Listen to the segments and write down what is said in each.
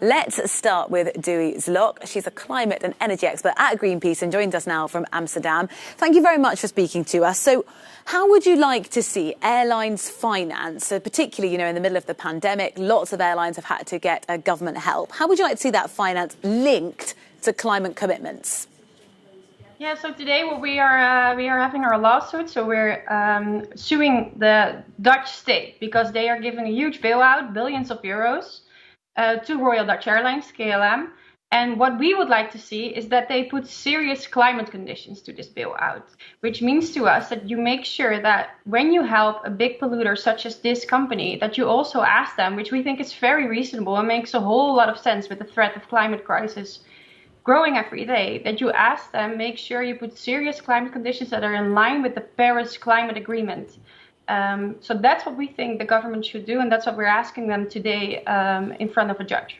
Let's start with Dewey Zlok. She's a climate and energy expert at Greenpeace and joins us now from Amsterdam. Thank you very much for speaking to us. So how would you like to see airlines finance, so particularly, in the middle of the pandemic, lots of airlines have had to get government help. How would you like to see that finance linked to climate commitments? Yeah, so today we are having our lawsuit. So we're suing the Dutch state because they are giving a huge bailout, billions of euros, to Royal Dutch Airlines, KLM. And what we would like to see is that they put serious climate conditions to this bailout, which means to us that you make sure that when you help a big polluter such as this company, that you also ask them, which we think is very reasonable and makes a whole lot of sense with the threat of climate crisis growing every day, that you ask them, make sure you put serious climate conditions that are in line with the Paris Climate Agreement. So that's what we think the government should do, and that's what we're asking them today in front of a judge.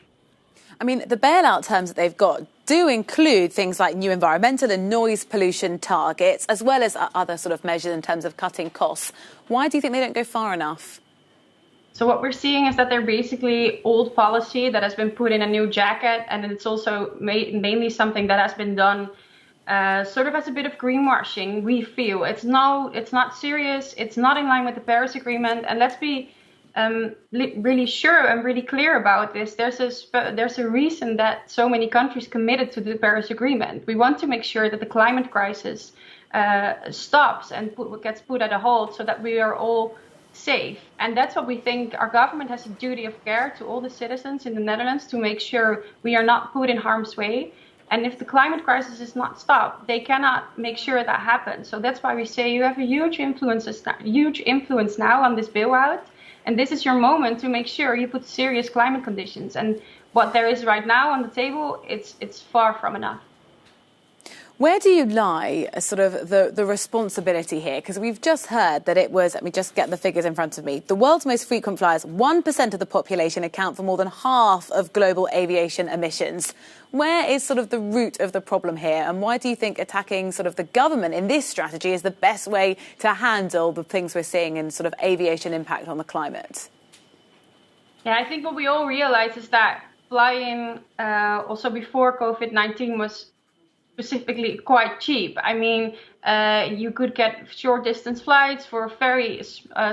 I mean, the bailout terms that they've got do include things like new environmental and noise pollution targets, as well as other sort of measures in terms of cutting costs. Why do you think they don't go far enough? So what we're seeing is that they're basically old policy that has been put in a new jacket, and it's also mainly something that has been done sort of as a bit of greenwashing. We feel it's not serious, it's not in line with the Paris Agreement, and let's be really sure and really clear about this. There's a reason that so many countries committed to the Paris Agreement. We want to make sure that the climate crisis stops and gets put at a halt so that we are all safe. And that's what we think our government has a duty of care to all the citizens in the Netherlands, to make sure we are not put in harm's way. And if the climate crisis is not stopped, they cannot make sure that happens. So that's why we say you have a huge influence now on this bailout. And this is your moment to make sure you put serious climate conditions. And what there is right now on the table, it's far from enough. Where do you lie sort of the responsibility here? Because we've just heard that it was, let me just get the figures in front of me, the world's most frequent flyers, 1% of the population account for more than half of global aviation emissions. Where is sort of the root of the problem here? And why do you think attacking sort of the government in this strategy is the best way to handle the things we're seeing in sort of aviation impact on the climate? Yeah, I think what we all realize is that flying also before COVID-19 was specifically quite cheap. I mean, you could get short distance flights for a very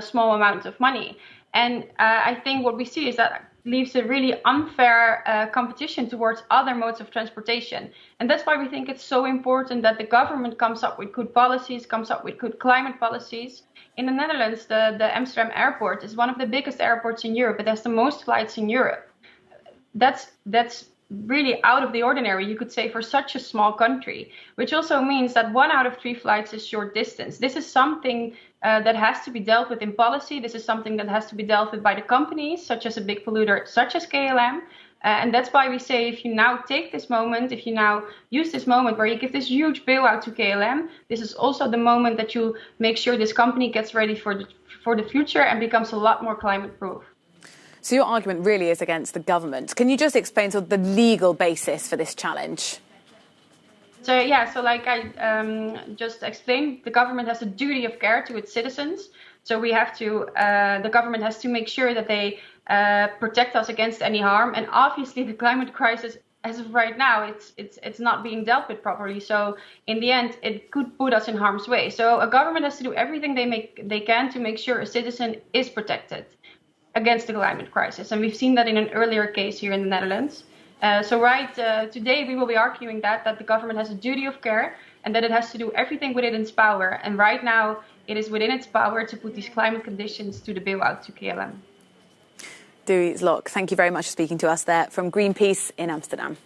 small amount of money. And I think what we see is that leaves a really unfair competition towards other modes of transportation. And that's why we think it's so important that the government comes up with good policies, comes up with good climate policies. In the Netherlands, the Amsterdam airport is one of the biggest airports in Europe. It has the most flights in Europe. That's really out of the ordinary, you could say, for such a small country, which also means that 1 out of 3 flights is short distance. This is something that has to be dealt with in policy. This is something that has to be dealt with by the companies, such as a big polluter, such as KLM. And that's why we say, if you now take this moment, if you now use this moment where you give this huge bailout to KLM, this is also the moment that you make sure this company gets ready for the future and becomes a lot more climate proof. So your argument really is against the government. Can you just explain sort of the legal basis for this challenge? So like I just explained, the government has a duty of care to its citizens. So we have to, the government has to make sure that they protect us against any harm. And obviously the climate crisis, as of right now, it's not being dealt with properly. So in the end, it could put us in harm's way. So a government has to do everything they can to make sure a citizen is protected against the climate crisis. And we've seen that in an earlier case here in the Netherlands. Today we will be arguing that the government has a duty of care and that it has to do everything within its power. And right now it is within its power to put these climate conditions to the bailout to KLM. Dewey Zlok, thank you very much for speaking to us there from Greenpeace in Amsterdam.